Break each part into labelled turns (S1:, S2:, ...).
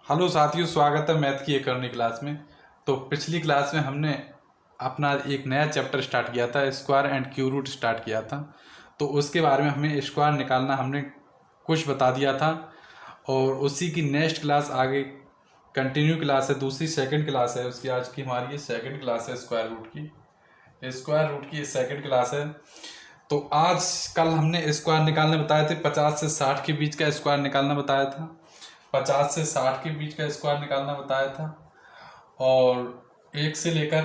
S1: Hello साथियों, स्वागत है मैथ की एक और क्लास में। तो पिछली क्लास में हमने अपना एक नया चैप्टर स्टार्ट किया था, square and cube root start किया था। तो उसके बारे में हमें स्क्वायर निकालना हमने कुछ बता दिया था और उसी की नेक्स्ट क्लास आगे कंटिन्यू क्लास है, दूसरी सेकंड क्लास है उसकी। आज की हमारी ये सेकंड क्लास है स्क्वायर रूट की। स्क्वायर रूट की सेकंड क्लास है। तो आज कल हमने स्क्वायर निकालने बताए थे, 50 से 60 के बीच का स्क्वायर निकालना बताया था। 50 से 60 के बीच का स्क्वायर निकालना बताया था और 1 से लेकर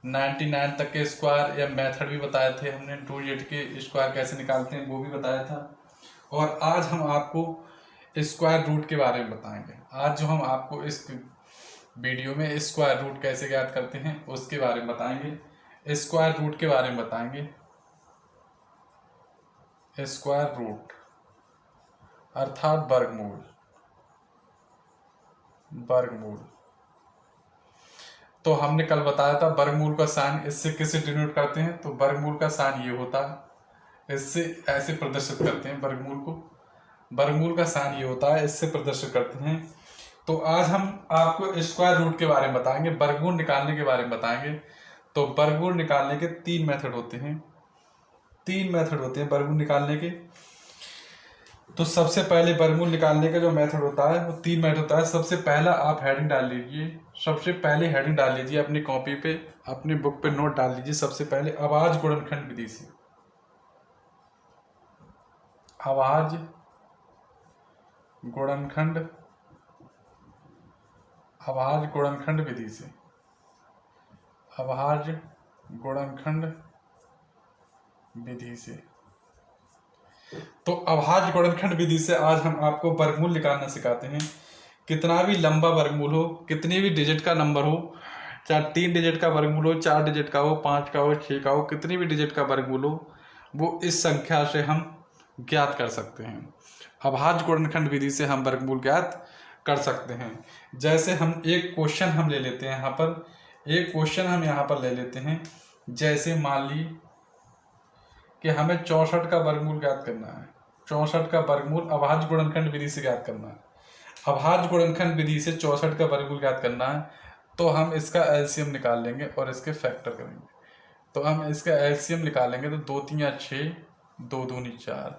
S1: 99 तक के स्क्वायर या मेथड भी बताए थे हमने। 2z के स्क्वायर कैसे निकालते हैं वो भी बताया था। और आज हम आपको स्क्वायर रूट के बारे में बताएंगे। आज जो हम आपको इस वीडियो में स्क्वायर रूट कैसे ज्ञात करते हैं उसके बारे में बताएंगे। स्क्वायर रूट के बारे में बताएंगे। स्क्वायर रूट अर्थात वर्गमूल। वर्गमूल तो हमने कल बताया था वर्गमूल का साइन इससे किसे डिनोट करते हैं। तो वर्गमूल का साइन ये होता है, इससे ऐसे प्रदर्शित करते हैं वर्गमूल को। वर्गमूल का साइन ये होता है, इससे प्रदर्शित करते हैं। तो आज हम आपको स्क्वायर रूट के बारे में बताएंगे, वर्गमूल निकालने के बारे में बताएंगे। तो वर्गमूल निकालने के तीन मेथड होते हैं। वर्गमूल निकालने के। तो सबसे पहले वर्गमूल निकालने का जो मेथड होता है वो तीन मेथड होता है। सबसे पहला आप हेडिंग डाल लीजिए, सबसे पहले हेडिंग डाल लीजिए अपनी कॉपी पे, अपनी बुक पे नोट डाल लीजिए। सबसे पहले अभाज्य गुणनखंड विधि से। अभाज्य गुणनखंड, अभाज्य गुणनखंड विधि से। अभाज्य गुणनखंड विधि से। तो अभाज्य गुणनखंड विधि से आज हम आपको वर्गमूल निकालना सिखाते हैं। कितना भी लंबा वर्गमूल हो, कितनी भी डिजिट का नंबर हो, चाहे 3 डिजिट का वर्गमूल हो, 4 डिजिट का हो, 5 का हो, 6 का हो, कितनी भी डिजिट का वर्गमूल हो, वो इस संख्या से हम ज्ञात कर सकते हैं। अभाज्य गुणनखंड विधि से हम वर्गमूल ज्ञात कर सकते हैं। जैसे हम एक क्वेश्चन हम ले लेते हैं यहाँ पर, एक क्वेश्चन हम यहाँ पर ले लेते हैं। जैसे मान ली कि हमें 64 का वर्गमूल ज्ञात करना है। 64 का वर्गमूल अभाज्य गुणनखंड विधि से ज्ञात करना है। अभाज्य गुणनखंड विधि से 64 का वर्गमूल ज्ञात करना है। तो हम इसका एलसीएम निकाल लेंगे और इसके फैक्टर करेंगे। तो हम इसका एलसीएम निकालेंगे तो 2 3 6, 2 दूनी 4,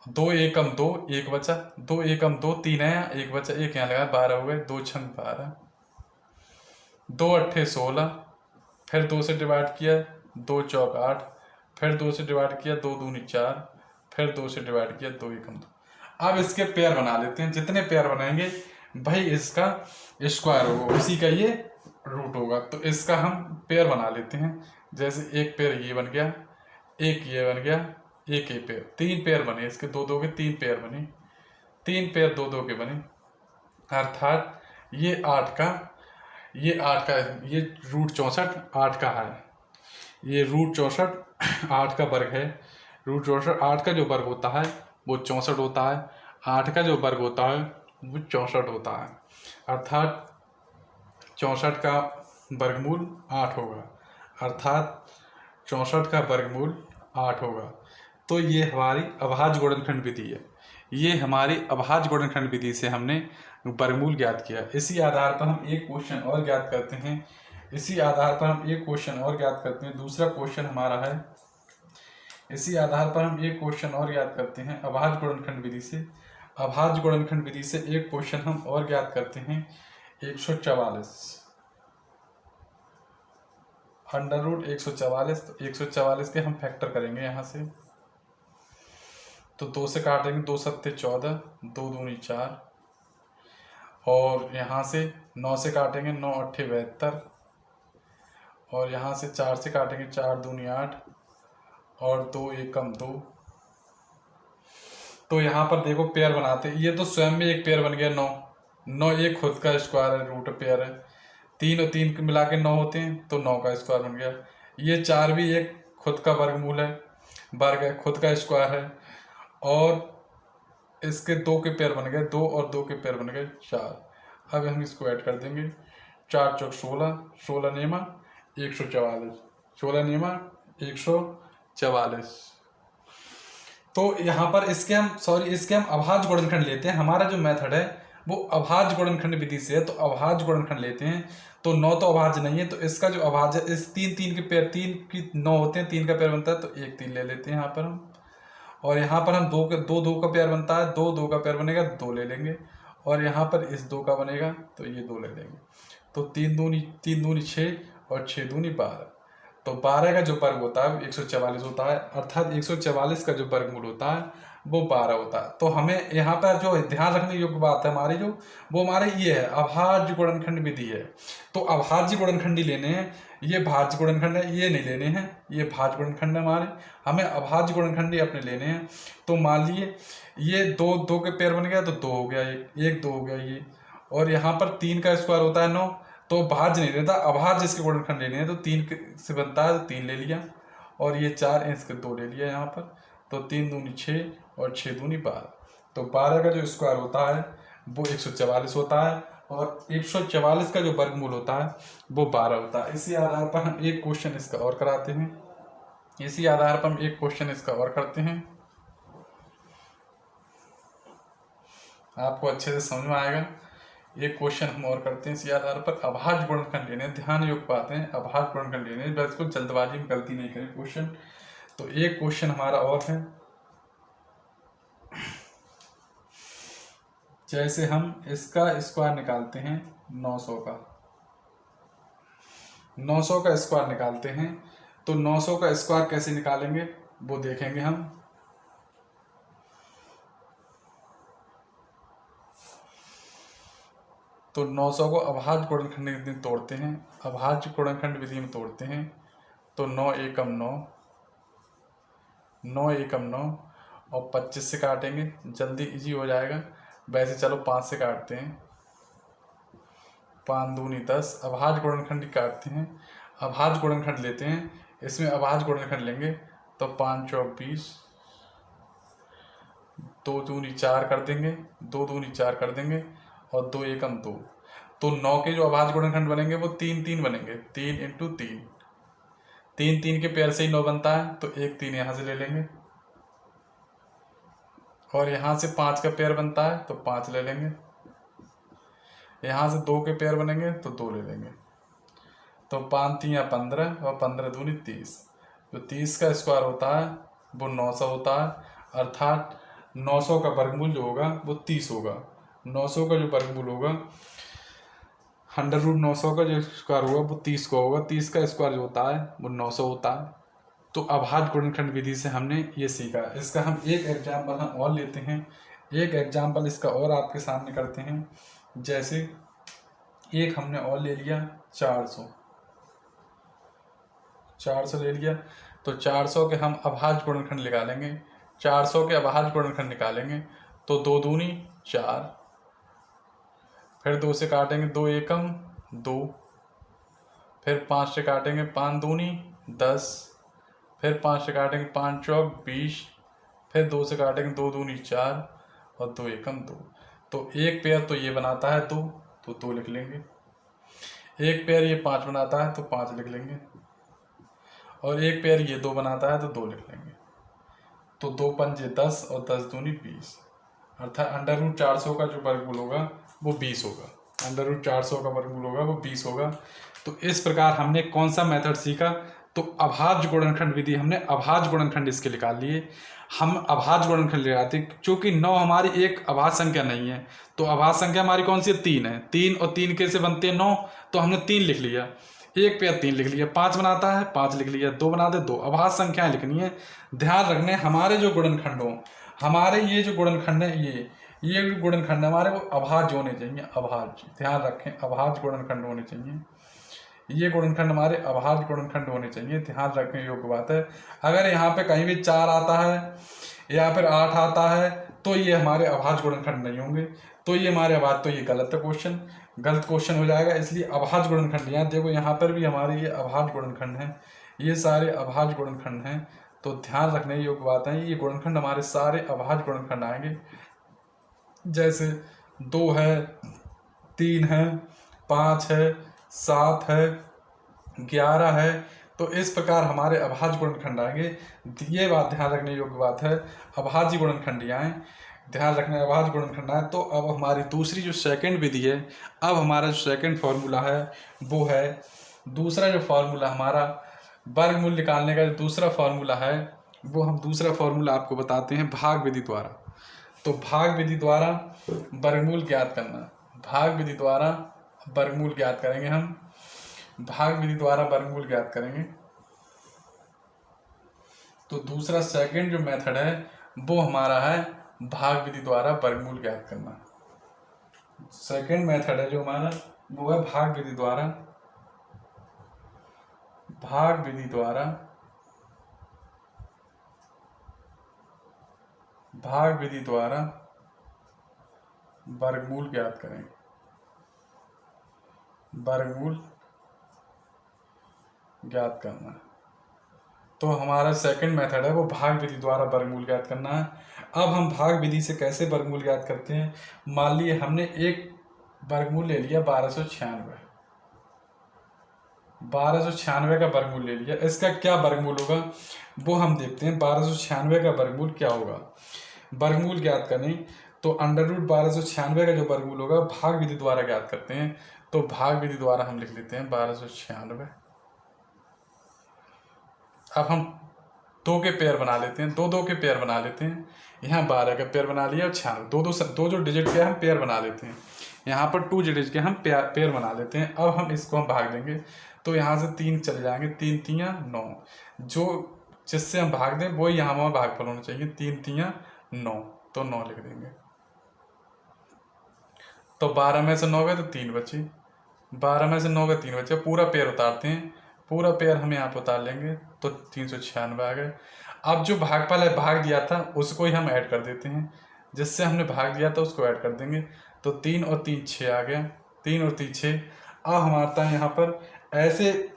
S1: 2 एकम 2, 1 बचा, 2 एकम 2, 3 है, 1 बचा, 1 यहाँ लगा, 12 हो गए, 2 छंग 12, 2 अट्ठे 16, फिर 2 से डिवाइड किया, 2 चौक 8, फिर 2 से डिवाइड किया, 2 दूनी 4, फिर 2 से डिवाइड किया, 2 एकम 2। अब इसके पेयर बना लेते हैं। जितने पेयर बनाएंगे भाई इसका स्क्वायर होगा, उसी का ये रूट होगा। तो इसका हम पेयर बना लेते हैं। जैसे एक पेयर ये बन गया, एक ये बन गया, एक ये पेयर, 3 पेयर बने इसके, 2 2 के 3 पेयर बने, 3 पेयर 2 2 के बने। अर्थात ये 8 का, ये रूट 64 8 का है। ये रूट 64 8 का वर्ग है। रूट 64 8 का जो वर्ग होता है वो 64 होता है। 8 का जो वर्ग होता है वो 64 होता है। अर्थात 64 का वर्गमूल 8 होगा। अर्थात 64 का वर्गमूल 8 होगा। तो ये हमारी अभाज्य गुणनखंड विधि है। ये हमारी अभाज्य गुणनखंड विधि से हमने वर्गमूल ज्ञात किया। इसी आधार पर हम एक क्वेश्चन और ज्ञात करते हैं। दूसरा क्वेश्चन हमारा है, इसी आधार पर हम एक क्वेश्चन और ज्ञात करते हैं अभाज्य गुणनखंड विधि से। अभाज्य गुणनखंड विधि से एक क्वेश्चन हम और ज्ञात करते हैं, 144 अंडर रूट 144। तो 144 के हम फैक्टर करेंगे यहाँ से। तो 2 से काटेंगे, 2 सत्ते 14, 2 दूनी 4, और यहाँ से 9 से काटेंगे, 9 अट्ठे 72, और यहाँ से 4 से काटेंगे, 4 दूनी 8, और 2 एकम 2। तो यहाँ पर देखो पेयर बनाते, ये तो स्वयं में एक पेयर बन गया 9, 9 एक खुद का स्क्वायर है, रूट पेयर है। 3 और 3 मिला के 9 होते हैं, तो 9 का स्क्वायर बन गया। ये 4 भी एक खुद का वर्गमूल है, वर्ग है, खुद का स्क्वायर है। और इसके 2 के पेयर बन गए, 2 और 2 के पेयर बन गए 4। अब हम इसको ऐड कर देंगे, 4 चौक 16, 16 नेमा 144, 16 नेमा 144। तो यहाँ पर इसके हम अभाज्य गुणनखंड लेते हैं। हमारा जो मेथड है वो अभाज्य गुणनखंड विधि से है, तो अभाज्य गुणनखंड लेते हैं। तो 9 तो अभाज्य नहीं है, तो इसका जो अभाज्य, इस तीन के पेयर, 3 की 9 होते हैं, 3 का पेयर बनता है, तो 1 3 ले लेते हैं यहाँ पर हम। और यहाँ पर हम 2 का पेयर बनता है, 2 का पेयर बनेगा, 2 ले लेंगे। और यहाँ पर इस 2 का बनेगा, तो ये 2 ले लेंगे। तो 3 दूनी 6 और 6 दूनी 12। तो 12 का जो वर्ग होता है वो 144 होता है, अर्थात 144 का जो वर्गमूल होता है वो 12 होता है। तो हमें यहाँ पर जो ध्यान रखने योग्य बात है हमारी, जो वो हमारे ये है, अभाज्य गुणनखंड विधि है। तो अभाज्य गुणनखंड ही लेने हैं, ये भाज्य गुणनखंड है ये नहीं लेने हैं, ये भाज्य गुणनखंड है हमारे, हमें अभाज्य गुणनखंड ही अपने लेने हैं। तो मान लिए ये 2 के पेयर बन गया, तो 2 हो गया, एक 2 हो गया ये। और यहाँ पर 3 का स्क्वायर होता है 9, तो भाज्य नहीं लेता, अभाज्य इसके गुणनखंड लेने हैं। तो 3 से बनता है, तो 3 ले लिया, और ये 4 इसके 2 ले लिया यहाँ पर। तो 3 दूनी 6 और 6 दूनी 12। तो 12 का जो स्क्वायर होता है वो 144 होता है, और 144 का जो वर्गमूल होता है वो 12 होता है। इसी आधार पर हम एक क्वेश्चन इसका और कराते हैं, इसी आधार पर हम एक क्वेश्चन इसका और करते हैं, आपको अच्छे से समझ में आएगा। एक क्वेश्चन हम और करते हैं इसी आधार पर, अभाज्य गुणनखंड लेने, ध्यान योग बातें, अभाज्य गुणनखंड लेने, बिल्कुल जल्दबाजी में गलती नहीं करें क्वेश्चन। तो एक क्वेश्चन हमारा और है, जैसे हम इसका स्क्वायर निकालते हैं 900 का, 900 का स्क्वायर निकालते हैं। तो 900 का स्क्वायर कैसे निकालेंगे वो देखेंगे हम। तो 900 को अभाज्य गुणनखंड विधि में तोड़ते हैं, अभाज्य गुणनखंड विधि में तोड़ते हैं। तो 9 एकम 9, 9 एकम 9, और 25 से काटेंगे, जल्दी इजी हो जाएगा। वैसे चलो 5 से काटते हैं, 5 दूनी 10, अभाज्य गुणनखंड ही काटते हैं, अभाज्य गुणनखंड लेते हैं। इसमें अभाज्य गुणनखंड लेंगे, तो 5 चौक 20, 2 दूनी 4 कर देंगे, 2 दूनी 4 कर देंगे, और 2 एकम 2। तो 9 के जो अभाज्य गुणनखंड बनेंगे वो 3 3 बनेंगे, 3 इंटू 3, 3 3 के पेयर से ही 9 बनता है, तो 1 3 यहाँ से ले लेंगे, और यहाँ से 5 का पेयर बनता है, तो 5 ले लेंगे, यहाँ से 2 के पेयर बनेंगे, तो 2 ले लेंगे। तो 5 3 या 15, और 15 दूनी 30। तो 30 का स्क्वायर होता है वो 900 होता है, अर्थात 900 का वर्गमूल जो होगा वो 30 होगा। 900 का जो वर्गमूल होगा, अंडर रूट 900 का जो स्क्वायर होगा वो 30 का होगा, 30 का स्क्वायर जो होता है वो 900 होता है। तो अभाज्य गुणनखंड विधि से हमने ये सीखा। इसका हम एक एग्जाम्पल हम और लेते हैं, एक एग्जाम्पल इसका और आपके सामने करते हैं। जैसे एक हमने और ले लिया 400 ले लिया, तो 400 के हम अभाज्य गुणनखंड निकालेंगे, 400 के अभाज्य गुणनखंड निकालेंगे। तो 2 दूनी 4, फिर 2 से काटेंगे, 2 एकम 2, फिर 5 से काटेंगे, 5 दूनी 10, फिर 5 से काटेंगे, 5 चौक 20, फिर 2 से काटेंगे, 2 दूनी 4, और 2 एकम 2। तो एक पेयर तो ये बनाता है 2, तो 2 लिख लेंगे। एक पेयर ये 5 बनाता है, तो 5 लिख लेंगे, और एक पेयर ये 2 बनाता है, तो 2 लिख लेंगे। तो 2 पंजे 10, और 10 दूनी 20, अर्थात अंडर रूट 400 का जो वर्गमूल होगा वो 20 होगा, अंडर रूट 400 का वर्गमूल होगा वो 20 होगा। तो इस प्रकार हमने कौन सा मेथड सीखा, तो अभाज्य गुणनखंड विधि, हमने अभाज्य गुणनखंड इसके निकाल लिए। हम अभाज्य गुणनखंड लगाते, क्योंकि 9 हमारी एक अभाज्य संख्या नहीं है, तो अभाज्य संख्या हमारी कौन सी है, 3 है, 3 और 3 कैसे बनते हैं 9, तो हमने 3 लिख लिया, एक पेयर 3 लिख लिया, 5 बनाता है 5 लिख लिया, 2 बनाते 2, अभाज्य संख्याएं लिखनी है। ध्यान रखने हमारे जो गुणनखंड हो, हमारे ये जो गुणनखंड है ये गुणनखंड हमारे वो अभाज्य होने चाहिए, अभाज्य, ध्यान रखें अभाज्य गुणनखंड होने चाहिए, ये गुणनखंड हमारे अभाज्य गुणनखंड होने चाहिए, ध्यान रखने योग्य बात है। अगर यहाँ पे कहीं भी 4 आता है या फिर 8 आता है तो ये हमारे अभाज्य गुणनखंड नहीं होंगे, तो ये हमारे अभाज्य, तो ये गलत क्वेश्चन, गलत क्वेश्चन हो जाएगा। इसलिए अभाज्य गुणनखंड, यहाँ देखो यहाँ पर भी हमारे ये अभाज्य गुणनखंड हैं, ये सारे अभाज्य गुणनखंड हैं, तो ध्यान रखने योग्य बात है, ये गुणनखंड हमारे सारे अभाज्य गुणनखंड आएंगे। जैसे 2 है, 3 है, 5 है, 7 है, 11 है, तो इस प्रकार हमारे अभाज्य गुणनखंड आएंगे। ये बात ध्यान रखने योग्य बात है, अभाज्य गुणनखंड आए। ध्यान रखना अभाज्य गुणनखंड है। तो अब हमारी दूसरी जो सेकंड विधि है, अब हमारा जो सेकंड फॉर्मूला है वो है, दूसरा जो फॉर्मूला हमारा वर्गमूल निकालने का जो दूसरा फॉर्मूला है, वो हम दूसरा फॉर्मूला आपको बताते हैं भाग विधि द्वारा। तो भाग विधि द्वारा वर्गमूल ज्ञात करना, भाग विधि द्वारा वर्गमूल ज्ञात करेंगे हम, भाग विधि द्वारा वर्गमूल ज्ञात करेंगे। तो दूसरा सेकंड जो मेथड है वो हमारा है भाग विधि द्वारा वर्गमूल ज्ञात करना। सेकंड मेथड है जो हमारा वो है भाग विधि द्वारा, भाग विधि द्वारा, भाग विधि द्वारा वर्गमूल ज्ञात करें, वर्गमूल ज्ञात करना। तो हमारा सेकंड मेथड है वो भाग विधि द्वारा वर्गमूल ज्ञात करना है। अब हम भाग विधि से कैसे वर्गमूल ज्ञात करते हैं, मान लिए हमने एक वर्गमूल ले लिया 1296, 1296 का वर्गमूल ले लिया, इसका क्या वर्गमूल होगा वो हम देखते हैं। 1296 का वर्गमूल क्या होगा, वर्गमूल ज्ञात करें तो √1296 का जो वर्गमूल होगा भाग विधि द्वारा ज्ञात करते हैं। तो भाग विधि द्वारा हम लिख लेते हैं 1296। अब हम दो के पेयर बना लेते हैं, दो के पेयर बना लेते हैं। यहाँ 12 का पेयर बना लिया और 96, दो जो डिजिट के हम पेयर बना लेते हैं। यहाँ पर 2 डिजिट के हम पेयर बना लेते हैं। अब हम इसको हम भाग देंगे तो यहाँ से 3 चले जाएंगे, 3 तियाँ 9, जो जिससे हम भाग दें वो यहाँ वहाँ भागफल होना चाहिए, 3 तियाँ 9, तो 9 लिख देंगे। तो 12 में से 9 गए तो 3 बचे, 12 में से 9 गए 3 बचे, पूरा पेयर उतारते हैं, पूरा पेयर हम यहाँ पर उतार लेंगे तो 396 आ गए। अब जो भागफल है भाग दिया था उसको ही हम ऐड कर देते हैं, जिससे हमने भाग दिया था उसको ऐड कर देंगे। तो 3 और 3 6 आ गया, 3 और 3 6। अब हमारा यहाँ पर ऐसे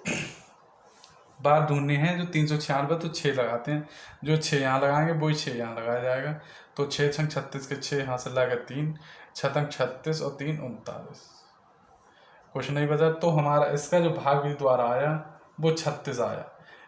S1: बार ढूंढनी है जो 396, तो 6 लगाते हैं, जो 6 यहाँ लगाएंगे वही 6 यहाँ लगाया जाएगा। तो 6 छंग 36 के 6 यहाँ से लगा 3, 6 36 और 3 39, कुछ नहीं बचा। तो हमारा इसका जो भाग विधि द्वारा आया वो 36 आया,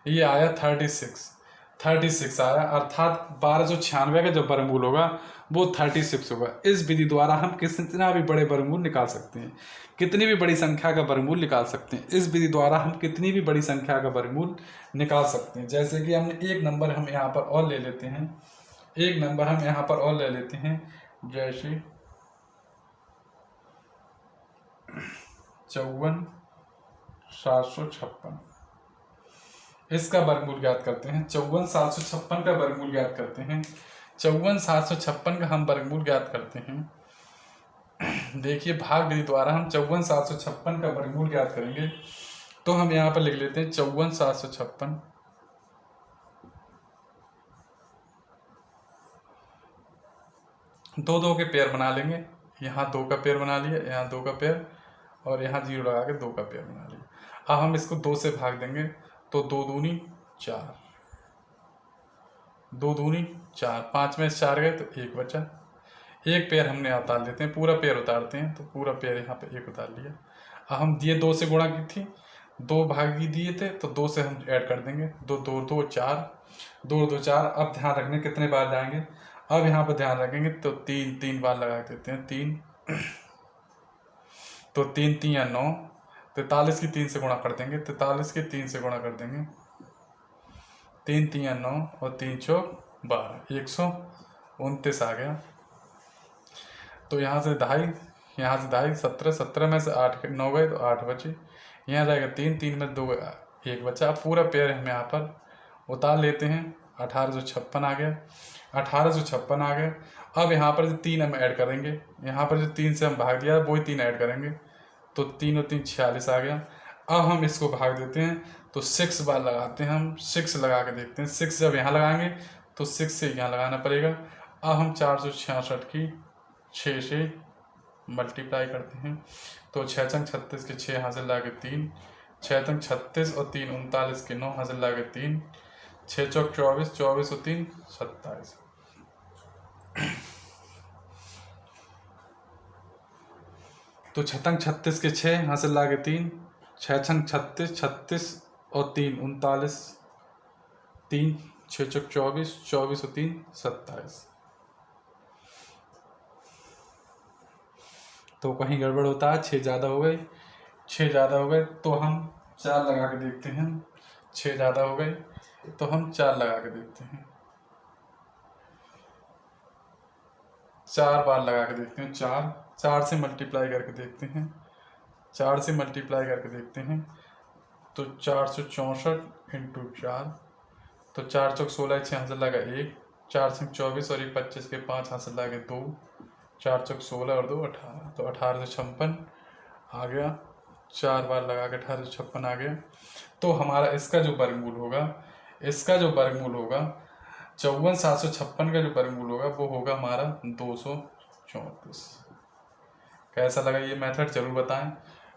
S1: ये आया 36 आया, अर्थात 1296 का जो वर्गमूल होगा वो 36 होगा। इस विधि द्वारा हम कितना भी बड़े वर्गमूल निकाल सकते हैं, कितनी भी बड़ी संख्या का वर्गमूल निकाल सकते हैं। इस विधि द्वारा हम कितनी भी बड़ी संख्या का वर्गमूल निकाल सकते हैं। जैसे कि हमने एक नंबर हम यहाँ पर और ले लेते हैं, एक नंबर हम यहाँ पर और ले लेते हैं, जैसे 54,756, इसका वर्गमूल ज्ञात करते हैं। 54,756 का वर्गमूल ज्ञात करते हैं, 54,756 का हम वर्गमूल ज्ञात करते हैं। देखिए भाग विधि द्वारा हम 54,756 का वर्गमूल ज्ञात करेंगे। तो हम यहाँ पर लिख लेते हैं 54,756, दो के पेयर बना लेंगे, यहाँ 2 का पेयर बना लिया, यहाँ 2 का पेयर, और यहाँ 0 लगा के 2 का पेयर बना लिया। अब हम इसको 2 से भाग देंगे तो 2 दूनी 4, 2 दूनी 4, 5 में 4 गए तो 1 बचा, एक पेयर हमने उतार लेते हैं, पूरा पेयर उतारते हैं, तो पूरा पेयर यहाँ पे 1 उतार लिया। अब हम दिए 2 से गुणा की थी, 2 भागी दिए थे तो 2 से हम ऐड कर देंगे, 2 2 2 4, 2 2 4। अब ध्यान रखने कितने बार जाएंगे, अब यहाँ पर ध्यान रखेंगे तो 3 बार लगा देते हैं, 3, तो 3 3 9, 43 की 3 से गुणा कर देंगे, 43 की 3 से गुणा कर देंगे, 3 3 9 और 3 चौक 12, 129 आ गया। तो यहाँ से 2.5, 17, 17 में से 8 9 गए तो 8 बचे, यहाँ रहेगा 3, 3 में 2 1 बचा। पूरा पेयर हम यहाँ पर उतार लेते हैं, 1856 आ गया, 1856 आ गया। अब यहाँ पर जो 3 हम ऐड करेंगे, यहाँ पर जो 3 से हम भाग दिया वही 3 ऐड करेंगे, तो 3 और 3 46 आ गया। अब हम इसको भाग देते हैं तो 6 बार लगाते हैं, हम 6 लगा के देखते हैं, 6 जब यहाँ लगाएंगे तो 6 से यहाँ लगाना पड़ेगा। अब हम 466 की 6 से मल्टीप्लाई करते हैं, तो 6 छंग 36 के 6 यहाँ से ला के 3, 6 छंग 36 और 3 39 के 9 यहाँ से ला के 3, 6 चौक 24, 24 और 3 27। तो 6 छंग 36 के 6 यहाँ से ला के 3, 6 छंग 36, 36 और 3 39, 3 6 चौक 24, 24 और 3 27। तो कहीं गड़बड़ होता है, 6 ज़्यादा हो गए, 6 ज़्यादा हो गए तो हम 4 लगा के देखते हैं। 6 ज़्यादा हो गए तो हम 4 लगा के देखते हैं, 4 बार लगा के देखते हैं। 4 से मल्टीप्लाई करके देखते हैं, 4 से मल्टीप्लाई करके देखते हैं तो 464 इंटू 4, तो 4 चौक 16, 6 हाथ से लगा 1, 4 से 24 और 1 25 के 5 हाथ से लगे 2, 4 चौक 16 और 2 18, तो 18 से 56 आ गया। 4 बार लगा के 18 से 56 आ गया। तो हमारा इसका जो वर्गमूल होगा, इसका जो वर्गमूल होगा 54,756 का जो वर्गमूल होगा वो होगा हमारा 234। कैसा लगा ये मेथड जरूर बताएं,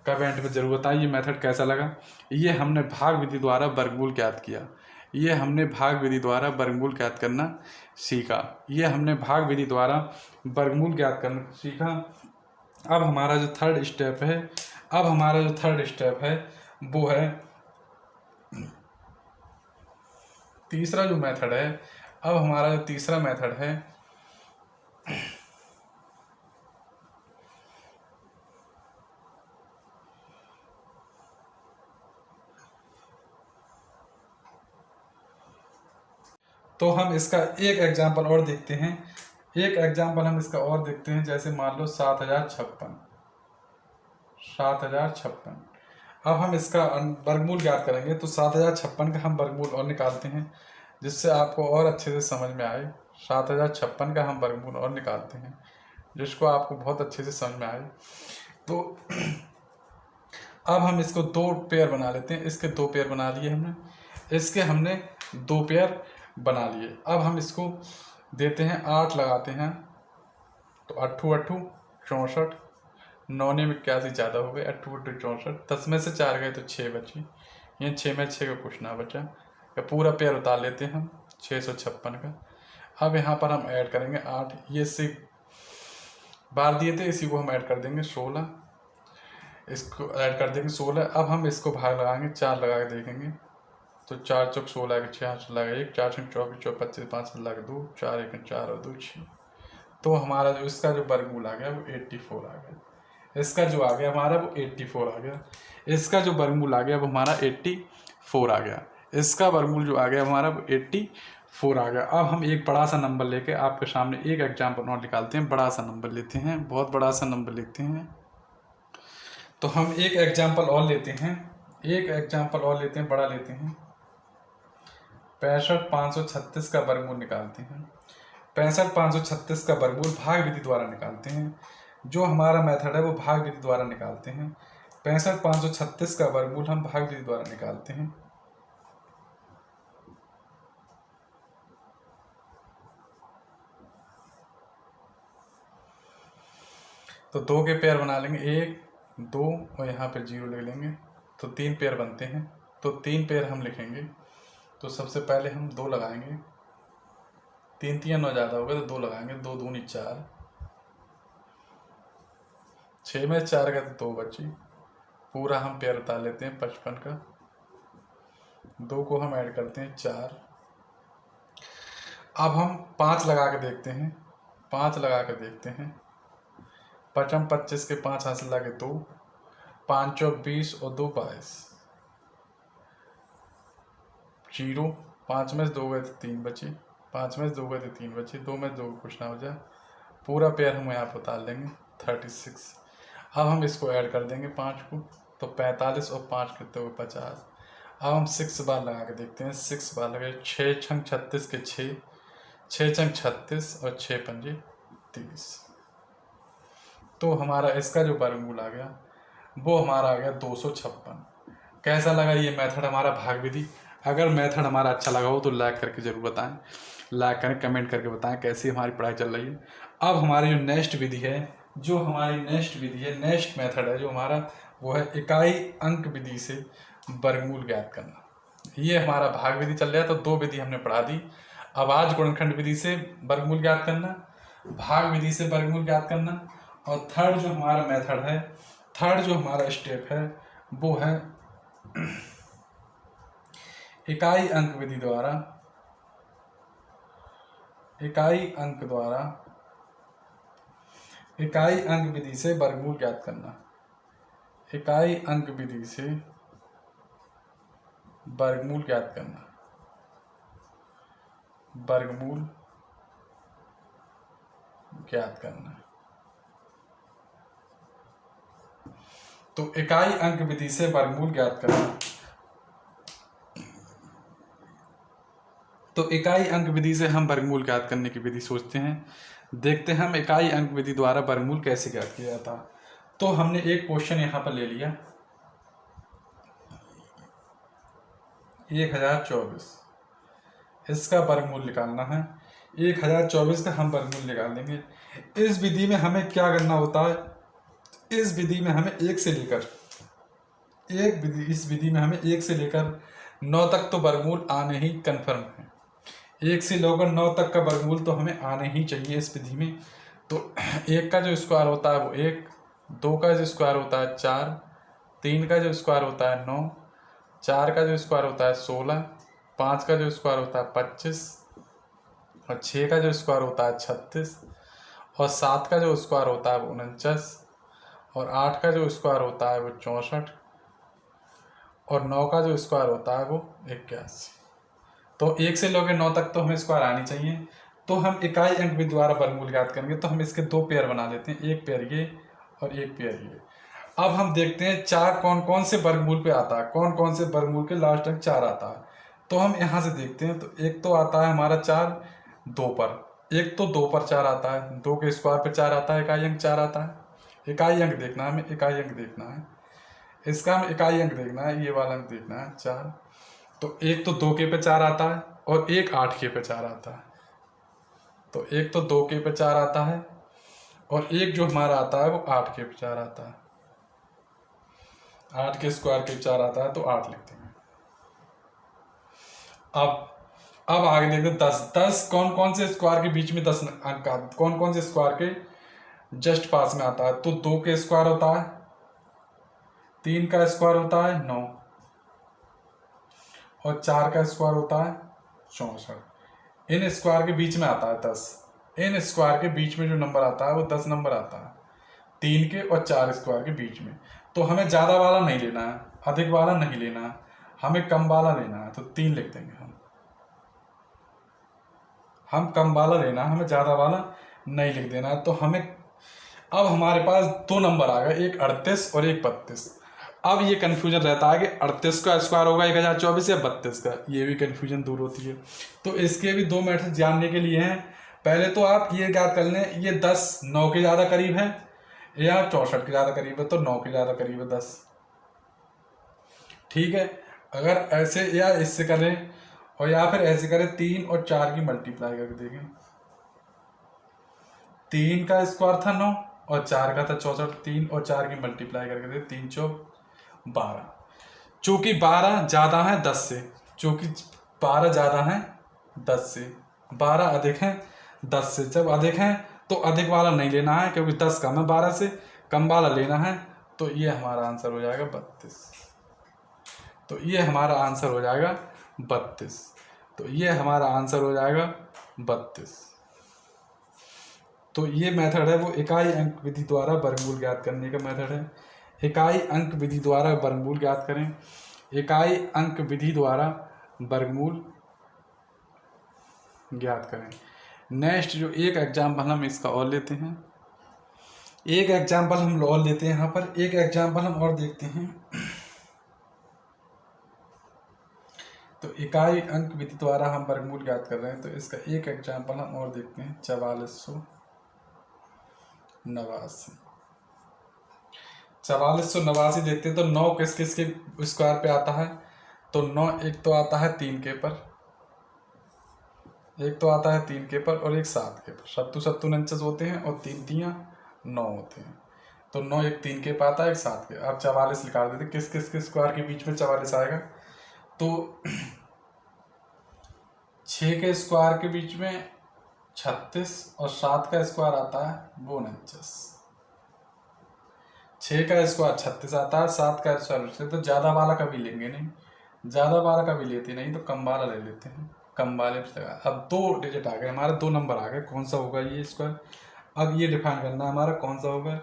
S1: कमेंट में जरूर बताएं ये मेथड कैसा लगा। ये हमने भाग विधि द्वारा वर्गमूल ज्ञात किया, ये हमने भाग विधि द्वारा वर्गमूल ज्ञात करना सीखा, ये हमने भाग विधि द्वारा वर्गमूल ज्ञात करना सीखा। अब हमारा जो थर्ड स्टेप है, अब हमारा जो थर्ड स्टेप है वो है तीसरा जो मेथड है। अब हमारा जो तीसरा मेथड है तो हम इसका एक एग्जांपल और देखते हैं, एक एग्जांपल हम इसका और देखते हैं। जैसे मान लो 7056, 7056। अब हम इसका वर्गमूल ज्ञात करेंगे तो 7056 का हम वर्गमूल और निकालते हैं जिससे आपको और अच्छे से समझ में आए। 7056 का हम वर्गमूल और निकालते हैं जिसको आपको बहुत अच्छे से समझ में आए। तो अब हम इसको 2 पेयर बना लेते हैं। इसके 2 पेयर बना लिए हमने, इसके हमने 2 पेयर बना लिए। अब हम इसको देते हैं 8 लगाते हैं तो 8 8 64, 9 ने 81 ज़्यादा हो गए, 8 8 64, 10 में से 4 गए तो 6 बची, ये 6 में 6 का कुछ ना बचा, या पूरा पेयर उतार लेते हैं हम 656 का। अब यहाँ पर हम ऐड करेंगे 8, ये इसी बार दिए थे इसी को हम ऐड कर देंगे 16, इसको ऐड कर देंगे 16। अब हम इसको भाग लगाएंगे, 4 लगा के देखेंगे तो 4 चौक 16 के 6 हाथ लगा 1, 4 छक 24 24 25 5 लगा 2, 4 1 4 और 2 6। तो हमारा जो इसका जो वर्गमूल आ गया वो 84 आ गया। इसका जो आ गया हमारा वो 84 आ गया। इसका जो वर्गमूल आ गया वो हमारा 84 आ गया। इसका वर्गमूल जो आ गया हमारा वो 84 आ गया। अब हम एक बड़ा सा नंबर लेके आपके सामने एक एग्जाम्पल और निकालते हैं। बड़ा सा नंबर लेते हैं, बहुत बड़ा सा नंबर लेते हैं। तो हम एक एग्जाम्पल और लेते हैं, एक एग्जाम्पल और लेते हैं, बड़ा लेते हैं। 65,536 का वर्गमूल निकालते हैं। 65,536 का वर्गमूल भाग विधि द्वारा निकालते हैं। जो हमारा मेथड है वो भाग विधि द्वारा निकालते हैं। 65,536 का वर्गमूल हम भाग विधि द्वारा निकालते हैं। तो 2 के पेयर बना लेंगे, 1 2 और यहाँ पे 0 ले लेंगे तो 3 पेयर बनते हैं। तो 3 पेयर हम लिखेंगे। तो सबसे पहले हम 2 लगाएंगे, 3 3 9 ज़्यादा हो गया तो 2 लगाएंगे, 2 दूनी 4, 6 में 4 का तो 2 बची, पूरा हम पेयर उतार लेते हैं 55 का। 2 को हम ऐड करते हैं 4। अब हम 5 लगा के देखते हैं, 5 लगा के देखते हैं। 55 25 के 5 हासिल लगे 2, 5 चौक 20 और 2 22, 0, 5 में से 2 गए तो 3 बचे, 5 में से 2 गए तो 3 बचे, 2 में 2 कुछ ना हो जाए, पूरा पेयर हम यहाँ पर उतार लेंगे 36। अब हम इसको ऐड कर देंगे 5 को, तो 45 और 5 कितने हुए 50। अब हम 6 बार लगा के देखते हैं, 6 बार लगे, 6 छंग 36 के 6, 6 छंग 36 और 6 पंजे 30। तो हमारा इसका जो वर्गमूल आ गया वो हमारा आ गया 256। कैसा लगा ये मेथड हमारा भाग विधि? अगर मेथड हमारा अच्छा लगा हो तो लाइक करके ज़रूर बताएं, लाइक करें, कमेंट करके बताएं कैसी हमारी पढ़ाई चल रही है। अब हमारी जो नेक्स्ट विधि है, जो हमारी नेक्स्ट विधि है, नेक्स्ट मेथड है जो हमारा, वो है इकाई अंक विधि से वर्गमूल ज्ञात करना। ये हमारा भाग विधि चल रहा है, तो 2 विधि हमने पढ़ा दी। अब आज गुणनखंड विधि से वर्गमूल ज्ञात करना, भाग विधि से वर्गमूल ज्ञात करना, और थर्ड जो हमारा मेथड है, थर्ड जो हमारा स्टेप है वो है इकाई अंक विधि द्वारा, इकाई अंक द्वारा इकाई अंक विधि से वर्गमूल ज्ञात करना। इकाई अंक विधि से वर्गमूल ज्ञात करना। वर्गमूल ज्ञात करना। तो इकाई अंक विधि से वर्गमूल ज्ञात करना। तो इकाई अंक विधि से हम वर्गमूल ज्ञात करने की विधि सोचते हैं। देखते हैं हम इकाई अंक विधि द्वारा वर्गमूल कैसे ज्ञात किया जाता। तो हमने एक क्वेश्चन यहाँ पर ले लिया 1024, इसका वर्गमूल निकालना है। 1024 का हम वर्गमूल निकाल देंगे। इस विधि में हमें क्या करना होता है, इस विधि में हमें इस विधि में हमें 1 से लेकर 9 तक तो वर्गमूल आने ही कन्फर्म है। 1 से लेकर 9 तक का वर्गमूल तो हमें आने ही चाहिए इस विधि में। तो 1 का जो स्क्वायर होता है वो 1, 2 का जो स्क्वायर होता है 4, 3 का जो स्क्वायर होता है 9, 4 का जो स्क्वायर होता है 16, 5 का जो स्क्वायर होता है 25 और 6 का जो स्क्वायर होता है 36 और 7 का जो स्क्वायर होता है वो 49 और 8 का जो स्क्वायर होता है वो 64 और 9 का जो स्क्वायर होता है वो 81। तो 1 से लेकर 9 तक तो हमें स्क्वायर आनी चाहिए। तो हम इकाई अंक विधि द्वारा वर्गमूल ज्ञात करेंगे। तो हम इसके 2 पेयर बना लेते हैं, एक पेयर ये और एक पेयर ये। अब हम देखते हैं 4 कौन कौन से वर्गमूल पे आता है, कौन कौन से वर्गमूल के लास्ट अंक 4 आता है। तो हम यहाँ से देखते हैं। तो एक तो आता है हमारा 4 2 पर, एक तो 2 पर 4 आता है, 2 के स्क्वायर पे 4 आता है, इकाई अंक 4 आता है। इकाई अंक देखना है, हमें इकाई अंक देखना है, इसका हमें इकाई अंक देखना है, ये वाला अंक देखना है 4। तो एक तो 2 के पे 4 आता है और एक 8 के पे 4 आता है। तो एक तो 2 के पे 4 आता है और एक जो हमारा आता है वो 8 के पे 4 आता है। 8 के स्क्वायर के 4 आता है तो 8 लिखते हैं। अब आगे देखते हैं 10। 10 कौन कौन से स्क्वायर के बीच में 10 अंक, कौन कौन से स्क्वायर के जस्ट पास में आता है। तो 2 के स्क्वायर होता है, 3 का स्क्वायर होता है 9 और 4 का स्क्वायर होता है 64। इन स्क्वायर के बीच में आता है 10। इन स्क्वायर के बीच में जो नंबर आता है वो 10 नंबर आता है, 3 के और 4 स्क्वायर के बीच में। तो हमें ज़्यादा वाला नहीं लेना है, अधिक वाला नहीं लेना है, हमें कम वाला लेना है। तो 3 लिख देंगे हम कम वाला लेना है, हमें ज़्यादा वाला नहीं लिख देना है। तो हमें अब हमारे पास 2 नंबर आ गए, एक 38 और एक 32। अब ये कन्फ्यूजन रहता है कि 38 का स्क्वायर होगा 1024 या 32 का, ये भी कन्फ्यूजन दूर होती है। तो इसके भी 2 मेथड जानने के लिए हैं। पहले तो आप ये ज्ञात कर लें, ये 10 9 के ज़्यादा करीब है या 64 के ज़्यादा करीब है। तो 9 के ज़्यादा करीब है 10, ठीक है। अगर ऐसे या इससे करें और या फिर ऐसे करें, 3 और 4 की मल्टीप्लाई करके देखें। 3 का स्क्वायर था 9 और 4 का था 64, 3 और 4 की मल्टीप्लाई करके दे, 3 चौक 12। चूंकि 12 ज़्यादा है 10 से, चूंकि 12 ज़्यादा है 10 से, 12 अधिक है 10 से। जब अधिक है तो अधिक वाला नहीं लेना है क्योंकि 10 कम है 12 से, कम वाला लेना है। तो ये हमारा आंसर हो जाएगा 32। तो ये हमारा आंसर हो जाएगा 32। तो ये हमारा आंसर हो जाएगा 32। तो ये मेथड है वो इकाई अंक विधि द्वारा वर्गमूल ज्ञात करने का मेथड है। इकाई अंक विधि द्वारा वर्गमूल ज्ञात करें। इकाई अंक विधि द्वारा वर्गमूल ज्ञात करें। नेक्स्ट जो एक एग्जाम्पल हम इसका और लेते हैं, एक एग्जाम्पल हम और लेते हैं। यहाँ पर एक एग्जाम्पल हम और देखते हैं। तो इकाई अंक विधि द्वारा हम वर्गमूल ज्ञात कर रहे हैं। तो इसका एक एग्जाम्पल हम और देखते हैं, 4489। 4489 देखते हैं। तो 9 किस किस के स्क्वायर पे आता है। तो 9 एक तो आता है 3 के पर, एक तो आता है 3 के पर और एक 7 के पर। 7 7 49 होते हैं और 3 3 9 होते हैं। तो 9 एक 3 के पर आता है, एक 7 के। अब 44 निकाल देते, किस किस के स्क्वायर के बीच में 44 आएगा। तो 6 के स्क्वायर के बीच में 36 और 7 का स्क्वायर आता है वो 49। 6 का स्क्वायर 36 आता है, 7 का स्क्वायर। तो ज़्यादा वाला कभी लेंगे नहीं, ज़्यादा वाला कभी लेते नहीं, तो कम वाला ले लेते हैं, कम वाले पे लगा। अब 2 डिजिट आ गए हमारे, 2 नंबर आ गए, कौन सा होगा ये स्क्वायर। अब ये डिफाइन करना है हमारा कौन सा होगा,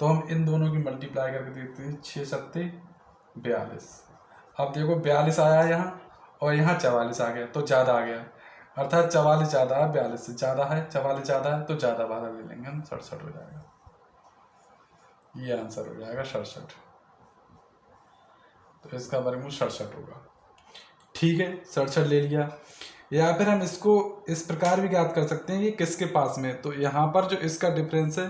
S1: तो हम इन दोनों की मल्टीप्लाई करके देखते हैं। 6 सत्ते 42। अब देखो 42 आया यहाँ और यहाँ 44 आ गया तो ज़्यादा आ गया, अर्थात 44 ज़्यादा है 42 से, ज़्यादा है 44 ज़्यादा है तो ज़्यादा वाला ले लेंगे हम, 67 हो जाएगा। ये आंसर हो जाएगा 67। तो इसका वर्गमूल 67 होगा। ठीक है, 67 ले लिया। या फिर हम इसको इस प्रकार भी ज्ञात कर सकते हैं कि किसके पास में, तो यहाँ पर जो इसका डिफरेंस है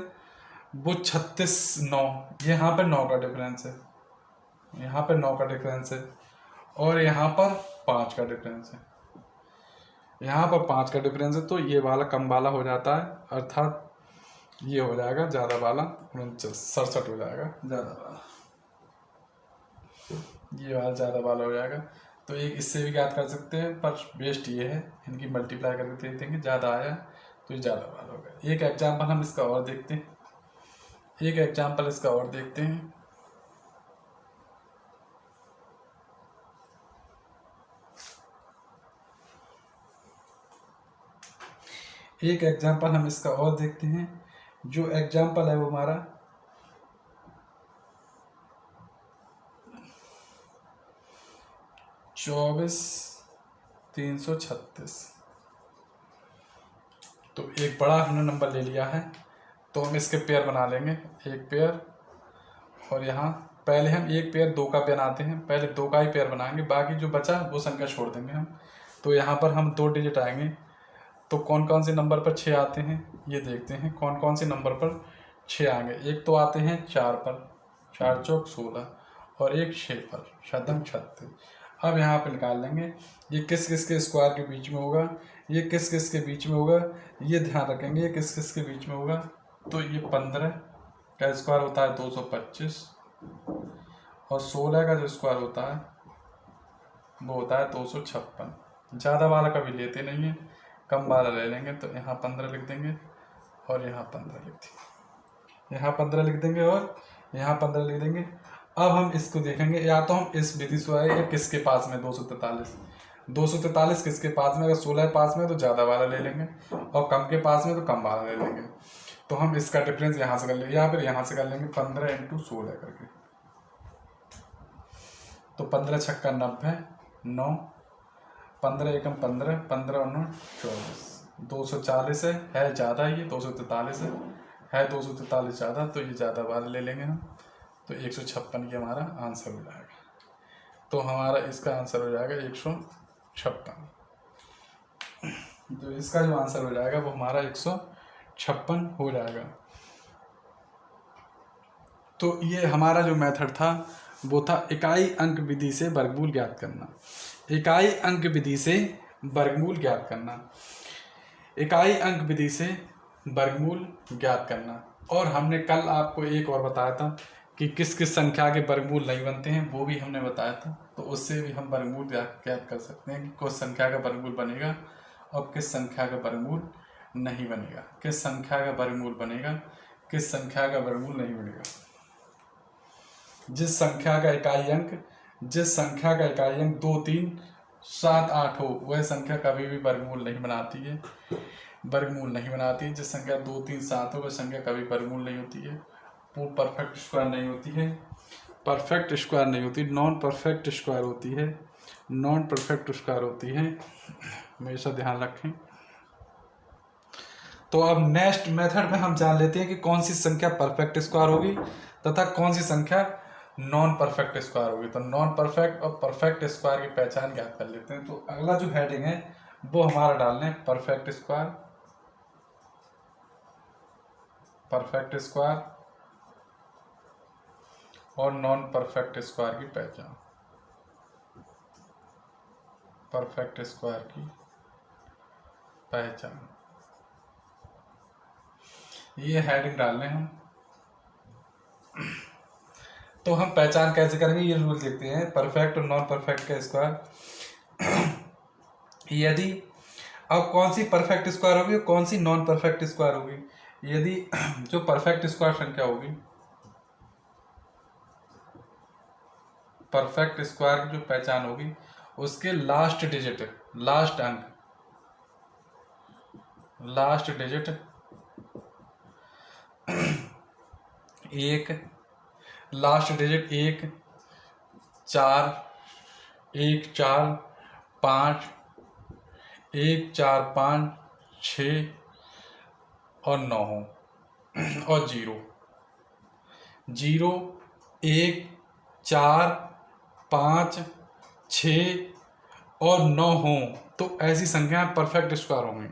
S1: वो 36 9, यहाँ पर 9 का डिफरेंस है, यहाँ पर 9 का डिफरेंस है और यहाँ पर 5 का डिफरेंस है, यहाँ पर 5 का डिफरेंस है। तो ये वाला कम वाला हो जाता है, अर्थात ये हो जाएगा ज़्यादा वाला, 67 हो जाएगा ज़्यादा वाला, ये वाला ज़्यादा वाला हो जाएगा। तो एक इससे भी ज्ञात कर सकते हैं, पर बेस्ट ये है, इनकी मल्टीप्लाई करके देख देंगे, ज़्यादा आया तो ये ज़्यादा वाला होगा। एक एग्जाम्पल हम इसका और देखते हैं, एक एग्जाम्पल इसका और देखते हैं। एक एग्जाम्पल हम इसका और देखते हैं, जो एग्जाम्पल है वो हमारा 24,336। तो एक बड़ा हमने नंबर ले लिया है, तो हम इसके पेयर बना लेंगे, एक पेयर, और यहाँ पहले हम एक पेयर 2 का बनाते हैं, पहले 2 का ही पेयर बनाएंगे, बाकी जो बचा वो संख्या छोड़ देंगे हम। तो यहाँ पर हम 2 डिजिट आएंगे, तो कौन कौन से नंबर पर 6 आते हैं ये देखते हैं, कौन कौन से नंबर पर 6 आएंगे। एक तो आते हैं 4 पर, 4 चौक 16, और एक 6 पर, शतम 36। अब यहाँ पर निकाल लेंगे ये किस किस के स्क्वायर के बीच में होगा, ये किस किस के बीच में होगा, ये ध्यान रखेंगे ये किस किस के बीच में होगा। तो ये 15 का स्क्वायर होता है 225, और 16 का जो स्क्वायर होता है वो होता है 256। ज़्यादा वाला कभी लेते नहीं है, कम वाला ले लेंगे। तो यहाँ 15 लिख देंगे और यहाँ 15 लिख देंगे, यहाँ 15 लिख देंगे और यहाँ 15 लिख देंगे। अब हम इसको देखेंगे, या तो हम इस विधि से आए या किसके पास में 243 किसके पास में, अगर 16 पास में तो ज़्यादा वाला ले लेंगे और कम के पास में तो कम वाला ले लेंगे। तो हम इसका डिफरेंस यहाँ से कर लेंगे या फिर यहाँ से कर लेंगे 15 × 16 करके। तो 15 छक्का 90, 9, 15 एकम 15, 15 9 24, 240 है ज़्यादा, ये 243 है 243 ज़्यादा, तो ये ज़्यादा वाला ले लेंगे हम। तो 156 ये हमारा आंसर हो जाएगा। तो हमारा इसका आंसर हो जाएगा 156। तो इसका जो आंसर हो जाएगा वो हमारा 156 हो जाएगा। तो ये हमारा जो मेथड था वो था इकाई अंक विधि से वर्गमूल ज्ञात करना। इकाई अंक विधि से वर्गमूल ज्ञात करना, इकाई अंक विधि से वर्गमूल ज्ञात करना। और हमने कल आपको एक और बताया था कि किस किस संख्या के वर्गमूल नहीं बनते हैं, वो भी हमने बताया था। तो उससे भी हम वर्गमूल ज्ञात कर सकते हैं कि किस संख्या का वर्गमूल बनेगा और किस संख्या का वर्गमूल नहीं बनेगा, किस संख्या का वर्गमूल बनेगा, किस संख्या का वर्गमूल नहीं बनेगा। जिस संख्या का इकाई अंक 2 3 7 8 हो, वह संख्या कभी भी वर्गमूल नहीं बनाती है, वर्गमूल नहीं बनाती है। जिस संख्या 2 3 7 हो वह संख्या कभी वर्गमूल नहीं होती है, वो परफेक्ट स्क्वायर नहीं होती है, परफेक्ट स्क्वायर नहीं होती, नॉन परफेक्ट स्क्वायर होती है, नॉन परफेक्ट स्क्वायर होती है, हमेशा ध्यान रखें। तो अब नेक्स्ट मेथड में हम जान लेते हैं कि कौन सी संख्या परफेक्ट स्क्वायर होगी तथा कौन सी संख्या नॉन परफेक्ट स्क्वायर होगी। तो नॉन परफेक्ट और परफेक्ट स्क्वायर की पहचान ज्ञात कर लेते हैं। तो अगला जो हेडिंग है वो हमारा डालना है परफेक्ट स्क्वायर, परफेक्ट स्क्वायर और नॉन परफेक्ट स्क्वायर की पहचान, परफेक्ट स्क्वायर की पहचान, ये हेडिंग डालने हम। तो हम पहचान कैसे करेंगे ये रूल देखते हैं, परफेक्ट और नॉन परफेक्ट का स्क्वायर। यदि अब कौन सी परफेक्ट स्क्वायर होगी और कौन सी नॉन परफेक्ट स्क्वायर होगी। यदि जो परफेक्ट स्क्वायर संख्या होगी, परफेक्ट स्क्वायर की जो पहचान होगी उसके लास्ट डिजिट, लास्ट अंक, लास्ट डिजिट एक, लास्ट डिजिट 1, 4, 1 4 5, 1 4 5 6 और 9 हो, और 0, 0 1 4 5 6 और 9 हो तो ऐसी संख्या परफेक्ट स्क्वायर होंगी।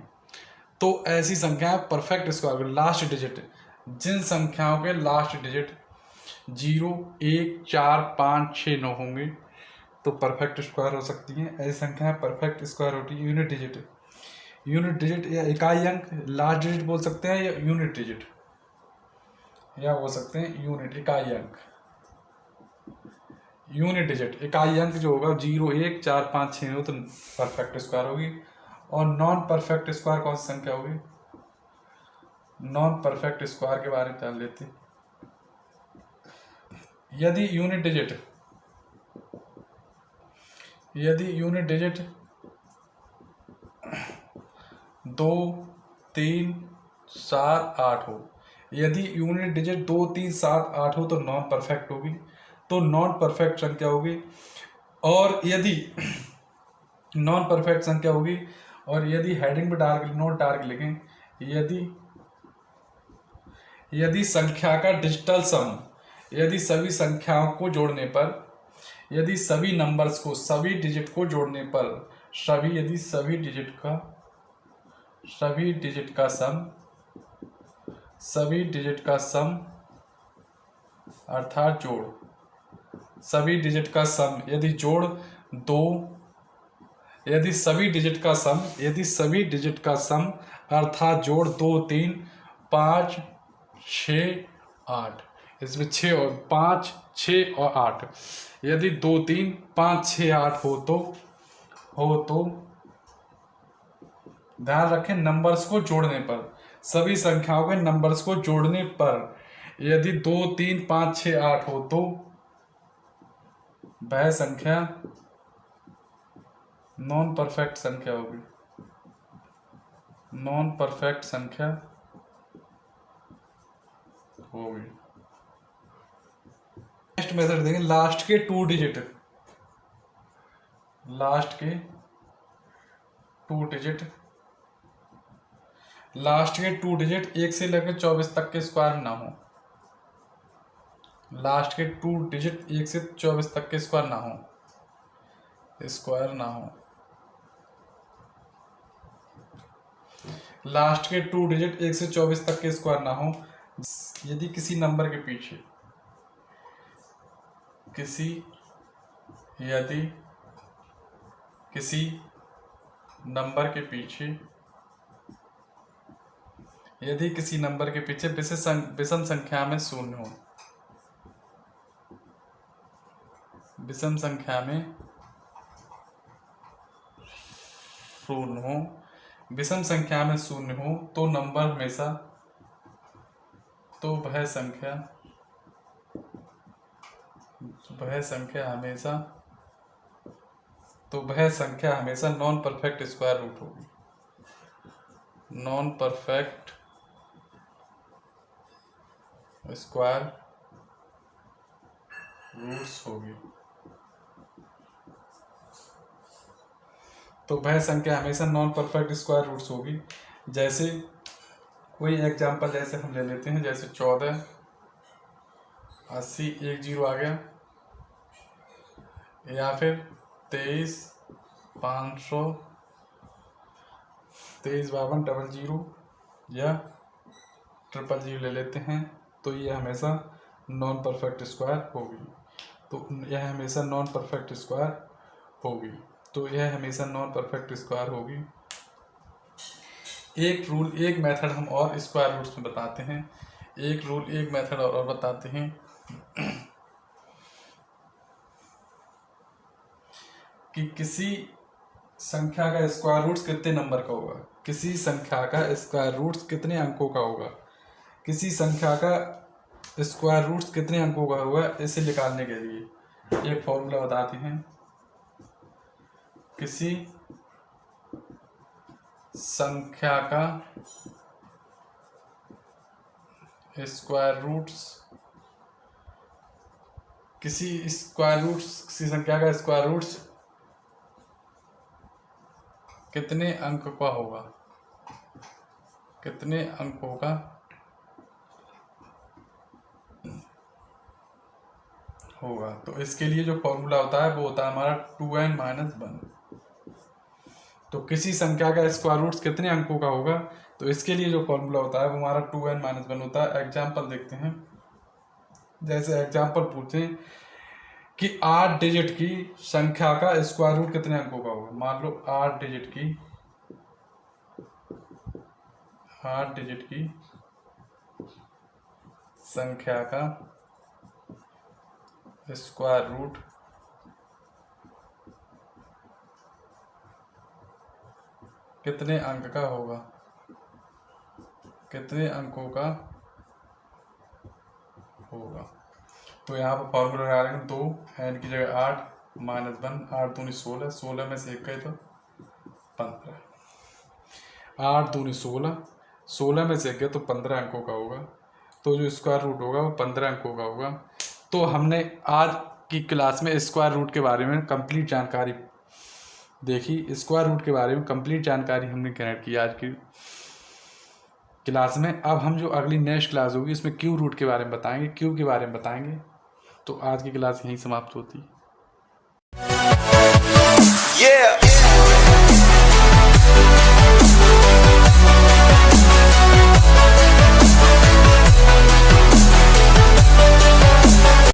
S1: तो ऐसी संख्या परफेक्ट स्क्वायर, लास्ट डिजिट, जिन संख्याओं के लास्ट डिजिट 0 1 4 5 6 9 होंगे तो परफेक्ट स्क्वायर हो सकती हैं। ऐसी संख्या परफेक्ट स्क्वायर होती है। यूनिट डिजिट, यूनिट डिजिट या इकाई अंक लास्ट डिजिट बोल सकते हैं, या यूनिट डिजिट, या बोल सकते हैं यूनिट इकाई अंक। यूनिट डिजिट इकाई अंक जो होगा 0 1 4 5 6 हो तो परफेक्ट स्क्वायर होगी। और नॉन परफेक्ट स्क्वायर कौन सी संख्या होगी? नॉन परफेक्ट स्क्वायर के बारे में जान लेते हैं। यदि यूनिट डिजिट 2 3 7 8 हो, यदि यूनिट डिजिट 2 3 7 8 हो तो नॉन परफेक्ट होगी, तो नॉन परफेक्ट संख्या होगी। और यदि नॉन परफेक्ट संख्या होगी, और यदि हेडिंग पे डार्क नोट डार्क लिखें, यदि संख्या का डिजिटल सम, यदि सभी संख्याओं को जोड़ने पर, यदि सभी नंबर्स को, सभी डिजिट को जोड़ने पर, यदि सभी डिजिट का सम अर्थात जोड़, सभी डिजिट का सम यदि जोड़ 2, यदि सभी डिजिट का सम अर्थात जोड़ 2 3 5 6 8, इसमें 6 और 5 6 और 8, यदि 2 3 5 6 8 हो तो ध्यान रखें नंबर्स को जोड़ने पर, सभी संख्याओं के नंबर्स को जोड़ने पर यदि 2 3 5 6 8 हो तो वह संख्या नॉन परफेक्ट संख्या होगी। नॉन परफेक्ट संख्या होगी। नेक्स्ट मेथड देखें, लास्ट के टू डिजिट, लास्ट के टू डिजिट 1 से लेकर 24 तक के स्क्वायर ना हो, लास्ट के 2 डिजिट 1 से 24 तक के स्क्वायर ना हो, लास्ट के 2 डिजिट 1 से 24 तक के स्क्वायर ना हो। यदि किसी नंबर के पीछे, यदि किसी नंबर के पीछे विषम संख्या में शून्य हो, विषम संख्या में शून्य हो तो नंबर हमेशा, तो वह संख्या हमेशा नॉन परफेक्ट स्क्वायर रूट होगी, नॉन परफेक्ट स्क्वायर रूट्स होगी। तो वह संख्या हमेशा नॉन परफेक्ट स्क्वायर रूट्स होगी। जैसे कोई एग्जांपल जैसे हम ले लेते हैं, जैसे 14 80 1 0 आ गया, या फिर 23 500 23 52 00 या 000 ले लेते हैं, तो ये हमेशा नॉन परफेक्ट स्क्वायर होगी। तो यह हमेशा नॉन परफेक्ट स्क्वायर होगी। एक मेथड हम और स्क्वायर रूट्स में बताते हैं, एक मेथड और बताते हैं कि किसी संख्या का स्क्वायर रूट्स कितने नंबर का होगा, किसी संख्या का स्क्वायर रूट्स कितने अंकों का होगा, किसी संख्या का स्क्वायर रूट्स कितने अंकों का होगा, इसे निकालने के लिए एक फॉर्मूला बताते हैं। किसी संख्या का स्क्वायर रूट्स किसी संख्या का स्क्वायर रूट्स कितने अंक का होगा, कितने अंकों का होगा। तो इसके लिए जो फॉर्मूला होता है वो होता है हमारा 2n-1। तो किसी संख्या का स्क्वायर रूट्स कितने अंकों का होगा, तो इसके लिए जो फॉर्मूला होता है वो हमारा 2n-1 होता है। एग्जाम्पल देखते हैं, जैसे एग्जाम्पल पूछें कि 8 डिजिट की संख्या का स्क्वायर रूट कितने अंकों का होगा। मान लो 8 डिजिट की संख्या का स्क्वायर रूट कितने अंक का होगा, कितने अंकों का होगा। तो यहाँ पर फॉर्मूला लगा लेंगे 2 n की जगह 8 -1, 8 दूनी 16, 16 में से 1 गए तो 15, 8 दूनी 16, 16 में से 1 गए तो 15 अंकों का होगा। तो जो स्क्वायर रूट होगा वो 15 अंकों का होगा। तो हमने आज की क्लास में स्क्वायर रूट के बारे में कंप्लीट जानकारी देखी, स्क्वायर रूट के बारे में कंप्लीट जानकारी हमने कनेक्ट की आज की क्लास में। अब हम जो अगली नेक्स्ट क्लास होगी इसमें क्यूब रूट के बारे में बताएंगे, क्यूब के बारे में बताएंगे। तो आज की क्लास यहीं समाप्त होती है।